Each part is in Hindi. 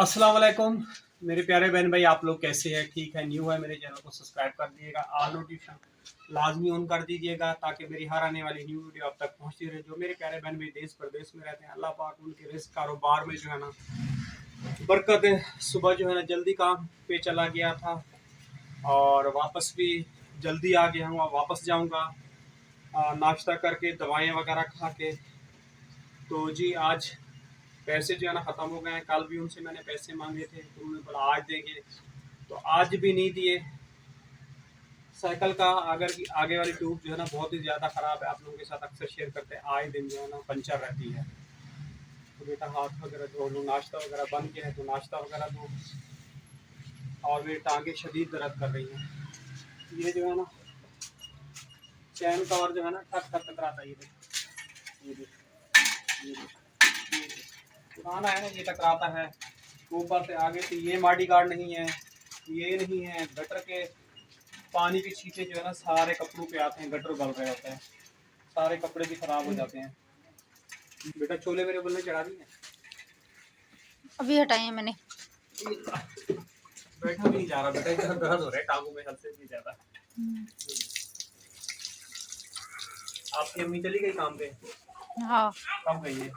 अस्सलाम वालेकुम मेरे प्यारे बहन भाई, आप लोग कैसे हैं? ठीक है? न्यू है मेरे चैनल को सब्सक्राइब कर दीजिएगा, ऑल नोटिफिकेशन लाजमी ऑन कर दीजिएगा ताकि मेरी हर आने वाली न्यू वीडियो आप तक पहुंचती रहे। जो मेरे प्यारे बहन भाई देश प्रदेश में रहते हैं, अल्लाह पाक उनके रिस्क कारोबार में जो है ना बरकत है। सुबह जो है ना जल्दी काम पे चला गया था और वापस भी जल्दी आ गया हूँ। वापस जाऊँगा नाश्ता करके, दवाइयाँ वगैरह खा के। तो जी आज पैसे जो है ना ख़त्म हो गए हैं। कल भी उनसे मैंने पैसे मांगे थे तो उन्होंने बोला आज देंगे, तो आज भी नहीं दिए। साइकिल का अगर की आगे वाली ट्यूब जो है ना बहुत ही ज़्यादा ख़राब है, आप लोगों के साथ अक्सर शेयर करते हैं। आए दिन जो है ना पंचर रहती है। तो बेटा हाथ वगैरह धो लो, नाश्ता वगैरह बन गया है तो नाश्ता वगैरह दो। और मेरी टांगें शदीद दर्द कर रही हैं। ये जो है ना चैन कवर जो है ना ठक ठक टकराता है। ये देखो, ये देखो, ये देखो, ये देखो। पुराना है ना, ये टकराता है। ऊपर से आगे से ये मॉडी गार्ड नहीं है, ये नहीं है। गटर के पानी के छींटे जो है ना सारे कपड़ों पे आते हैं, गटर गल रहे होते हैं, सारे कपड़े भी खराब हो जाते हैं। बेटा छोले मेरे बोलने चढ़ा दी है, अभी हटाए हैं मैंने। बैठा भी नहीं जा रहा बेटा, इतना दर्द हो रहा है टांगों में हद से भी ज्यादा। आपकी अम्मी चली गई काम पे? हाँ, कब गई है?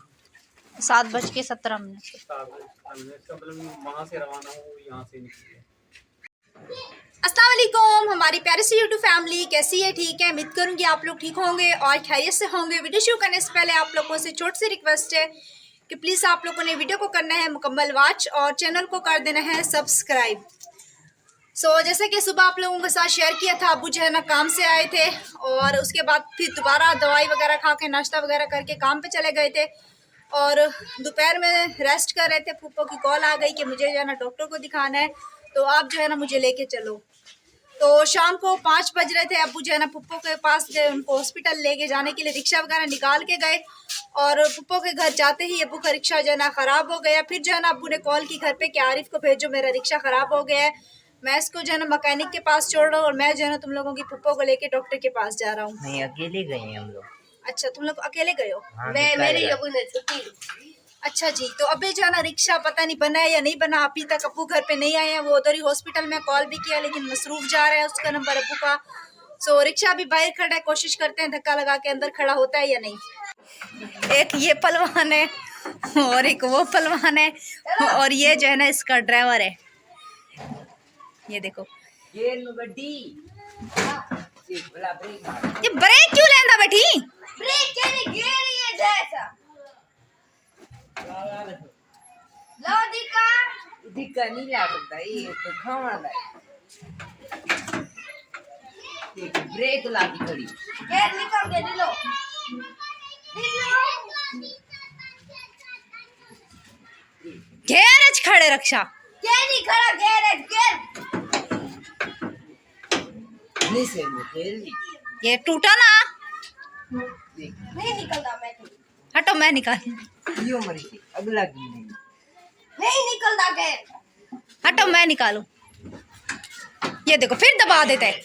7:17। इसका मतलब वहाँ से रवाना हो, यहाँ से निकली है। अस्सलाम वालेकुम हमारी प्यारी सी यूट्यूब फैमिली, कैसी है? ठीक है, उम्मीद करूंगी आप लोग ठीक होंगे और खैरियत से होंगे। वीडियो शुरू करने से पहले आप लोगों से छोटी सी रिक्वेस्ट है कि प्लीज़ आप लोगों ने वीडियो को करना है मुकम्मल वॉच और चैनल को कर देना है सब्सक्राइब। जैसे कि सुबह आप लोगों के साथ शेयर किया था, अबू जो है ना काम से आए थे और उसके बाद फिर दोबारा दवाई वगैरह खा के नाश्ता वगैरह करके काम पे चले गए थे और दोपहर में रेस्ट कर रहे थे। फूफो की कॉल आ गई कि मुझे जो है ना डॉक्टर को दिखाना है, तो आप जो है ना मुझे लेके चलो। तो शाम को 5 बज रहे थे, अबू जो है ना पुप्पो के पास गए, उनको हॉस्पिटल लेके जाने के लिए रिक्शा वगैरह निकाल के गए और पुप्पो के घर जाते ही अबू का रिक्शा जो है ना ख़राब हो गया। फिर जो है ना अबू ने कॉल की घर पे कि आरिफ को भेजो, मेरा रिक्शा ख़राब हो गया है, मैं इसको जो है ना मैकेनिक के पास छोड़ रहा हूँ और मैं जो है ना तुम लोगों की पुप्पो को लेके डॉक्टर के पास जा रहा हूँ। नहीं, अकेले गए हैं हम लोग। अच्छा, तुम लोग अकेले गए हो? हाँ, मैं मेरी अबू ने छुट्टी। अच्छा जी, तो अभी जो है ना रिक्शा पता नहीं बना है या नहीं बना, अभी तक अबू घर पे नहीं आए हैं। वो उधर ही हॉस्पिटल में कॉल भी किया लेकिन मसरूफ जा रहा है उसका नंबर अबू का। रिक्शा अभी बाहर खड़ा है, कोशिश करते हैं धक्का लगा के अंदर खड़ा होता है या नहीं। एक ये पहलवान है और एक वो पहलवान है और ये जो है ना इसका ड्राइवर है। ये देखो, ये ब्रेक क्यों लेंदा बैठी? ब्रेक के गिरी है जैसा लो दिक्कत नहीं ला सकता, ये तो खाना है। ब्रेक ला दी खड़ी, गेर निकल के लो गैरेज खड़े रक्षा गेर नहीं खड़ा, गैरेज गेर नहीं से खेल ये टूटा ना, नहीं निकलता। मैं हटो, मैं निकाल यो मरी थी, अगला की नहीं निकलता गैर, हटो मैं निकालू। ये देखो फिर दबा देते हैं।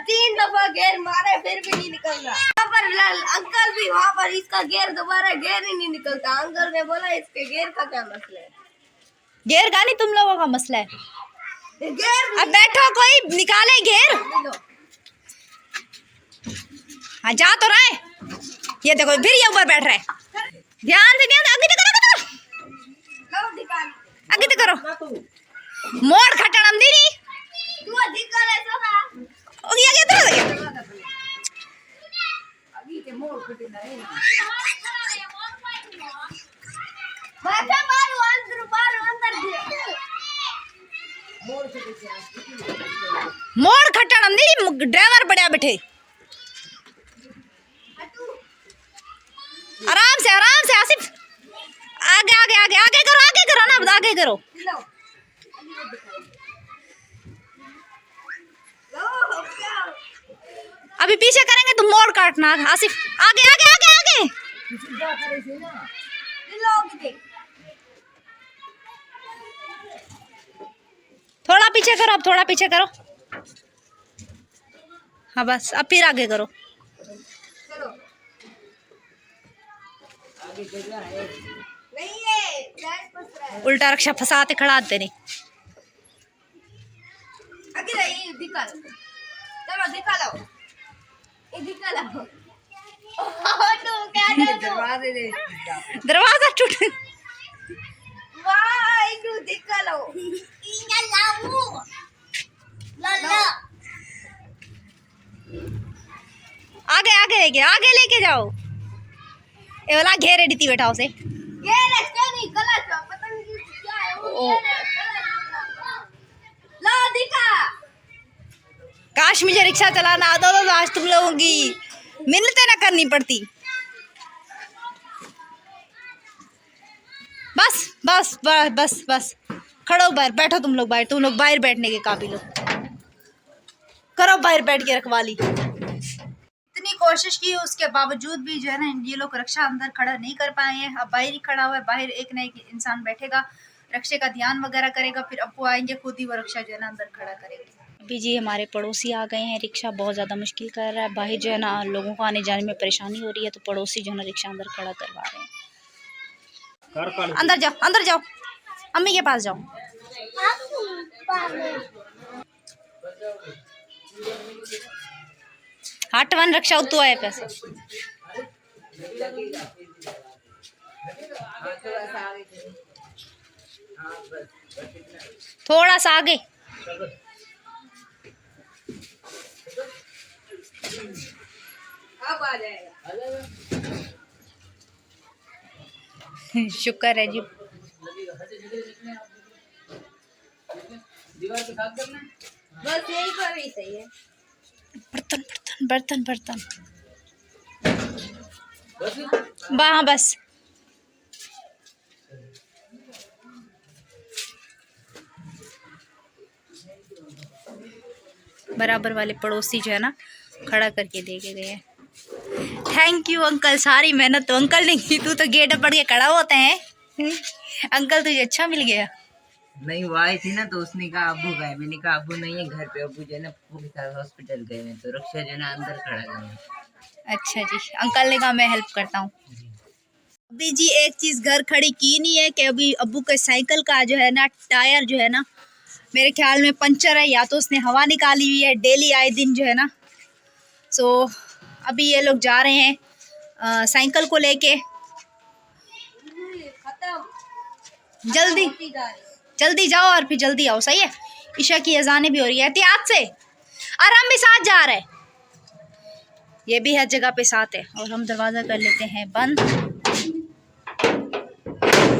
तीन दफा गेर मारे फिर भी नहीं निकल रहा। वहाँ पर अंकल भी, वहाँ पर इसका गेर दोबारा गेर ही नहीं निकलता। अंकल ने बोला इसके गेर का क्या मसला है? गेर का नहीं, तुम लोगों का मसला है। गेर अब बैठो, कोई निकाले गेर। हाँ जा तो रहा है। ये देखो फिर ये ऊपर बैठ रहा है। ध्यान से, ध्यान आगे आगे तो करो। मोड़ खटड़म दी नहीं तू अधिक करे तो ना ओ ये आगे तो अभी के मोड़ खटे नहीं बैठा मारो अंदर मोड़ खटे मोड़ खटड़म दी। ड्राइवर बढ़िया बैठे, आराम से आसिफ, आगे आगे आगे आगे करो ना, आगे करो। अभी पीछे करेंगे तो मोड़ काटना। आसिफ आगे आगे आगे आगे थोड़ा पीछे करो, अब थोड़ा पीछे करो। हाँ बस अब फिर आगे करो। चलो आगे जगह है नहीं है, गैस फंस रहा है। उल्टा रक्षा फंसाते खड़ा आते नहीं। आगे जाइए, दिखा लो, चलो दिखा लो, ये दिखा लो। तो क्या दरवाजे दे दरवाजा टूट। वाह इनको दिखा लो। आगे लेके जाओ। ये वाला घेरे डीती बैठा उसे। घेरे क्या नहीं गलत है, पता नहीं क्या है वो। ला दिखा। काश मुझे रिक्शा चलाना आता तो आज तुम लोगों की मिन्नतें ना करनी पड़ती। बस बस बस बस बस खड़ो बाहर बैठो, तुम लोग बाहर बैठने के काबिल हो। करो बाहर बैठ के रखवाली। इतनी कोशिश की उसके बावजूद भी जो है ना ये लोग रक्षा अंदर खड़ा नहीं कर पाए हैं। अब बाहर ही खड़ा हुआ है, बाहर एक ना एक इंसान बैठेगा, रक्षे का ध्यान वगैरह करेगा, फिर अप्पू आएंगे खुद ही वो रक्षा जो है ना अंदर खड़ा करेंगे। अभी जी हमारे पड़ोसी आ गए हैं, रिक्शा बहुत ज़्यादा मुश्किल कर रहा है, बाहर जो है ना लोगों को आने जाने में परेशानी हो रही है, तो पड़ोसी जो है ना रिक्शा अंदर खड़ा करवा रहे हैं। अंदर जाओ अम्मी के पास जाओ। हट वन रक्षा उतु आए पैसे। थोड़ा सा आगे। अब आ जाएगा। शुक्र है जी। बस यही पर ही सही है। बर्तन बर्तन बर्तन बर्तन वहाँ बस। बराबर वाले पड़ोसी जो है ना खड़ा करके दे के गए हैं। थैंक यू अंकल, सारी मेहनत तो अंकल ने की, तू तो गेट पड़ के खड़ा होते हैं। अंकल तुझे अच्छा मिल गया। नहीं वो आई थी ना तो उसने कहा अब्बू गए, मैंने कहा अब्बू नहीं है घर पे, अब्बू जो है ना अब्बू के साथ हॉस्पिटल गए हैं, तो रक्षा जो है ना अंदर खड़ा गया। अच्छा जी, अंकल ने कहा मैं हेल्प करता हूँ। अभी जी एक चीज़ घर खड़ी की नहीं है कि अभी अब्बू के साइकिल का जो है ना टायर जो है ना मेरे ख्याल में पंचर है, या तो उसने हवा निकाली हुई है डेली आए दिन जो है ना। सो अभी ये लोग जा रहे हैं साइकिल को लेके। जल्दी जल्दी जाओ और फिर जल्दी आओ, सही है। ईशा की अजानें भी हो रही है, एहतियात से। और हम भी साथ जा रहे हैं, ये भी हर जगह पे साथ है। और हम दरवाज़ा कर लेते हैं बंद।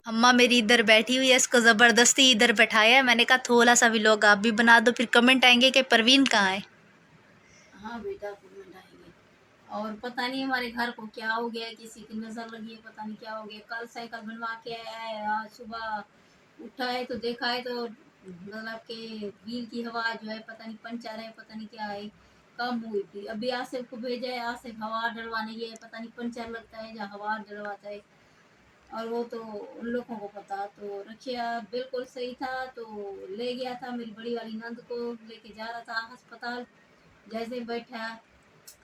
अम्मा मेरी इधर बैठी हुई है, इसको ज़बरदस्ती इधर बैठाया है। मैंने कहा थोड़ा सा व्लॉग आप भी बना दो, फिर कमेंट आएंगे कि परवीन कहाँ है। हाँ बेटा कमेंट आएंगे। और पता नहीं हमारे घर को क्या हो गया, किसी की नज़र लगी है, पता नहीं क्या हो गया। कल साइकिल बनवा के आया है, आज सुबह उठा है तो देखा है तो मतलब के व्हील की हवा जो है पता नहीं पंचर है, पता नहीं क्या है, कम हुई थी। अभी आसिफ को भेजा है, आसिफ हवा डलवाने गया है, पता नहीं पंचर लगता है या हवा डलवाता है, और वो तो उन लोगों को पता। तो रखिया बिल्कुल सही था, तो ले गया था मेरी बड़ी वाली नंद को, लेके जा रहा था अस्पताल। जैसे बैठा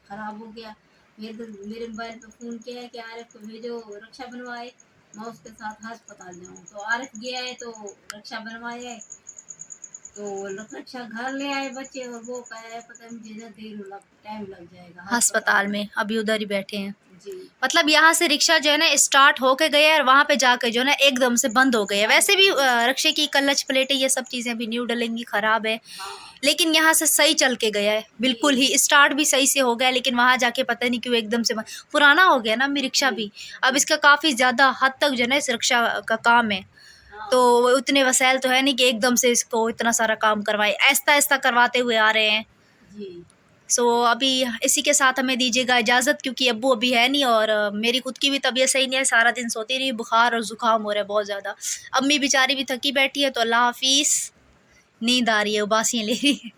ख़राब हो गया, फिर मेरे मोबाइल पे फ़ोन किया है कि आरिफ को भेजो रक्षा बनवाए, मैं उसके साथ अस्पताल जाऊँ। तो आरिफ गया है तो रक्षा बनवाया है, तो रक्षा घर ले आए बच्चे, और वो कह रहे पता नहीं मुझे टाइम लग जाएगा अस्पताल में। अभी उधर ही बैठे हैं। जी। मतलब यहाँ से रिक्शा जो है ना स्टार्ट होके गया है और वहाँ पे जाके जो है ना एकदम से बंद हो गई है। वैसे भी रिक्शे की क्लच प्लेटें ये सब चीज़ें भी न्यू डलेंगी, ख़राब है, लेकिन यहाँ से सही चल के गया है, बिल्कुल ही स्टार्ट भी सही से हो गया। लेकिन वहाँ जाके पता नहीं क्यों एकदम से पुराना हो गया ना मेरी रिक्शा भी। अब इसका काफ़ी ज़्यादा हद तक जो है ना इस रिक्शा का काम है, तो उतने वसाइल तो है नहीं कि एकदम से इसको इतना सारा काम करवाए, आहिस्ता आहिस्ता करवाते हुए आ रहे हैं। जी। सो अभी इसी के साथ हमें दीजिएगा इजाज़त, क्योंकि अब्बू अभी है नहीं और मेरी खुद की भी तबीयत सही नहीं है, सारा दिन सोती रही, बुखार और ज़ुकाम हो रहा है बहुत ज़्यादा। अम्मी बेचारी भी थकी बैठी है, तो अल्लाह हाफिज़, नींद आ रही है, उबासियाँ ले रही है।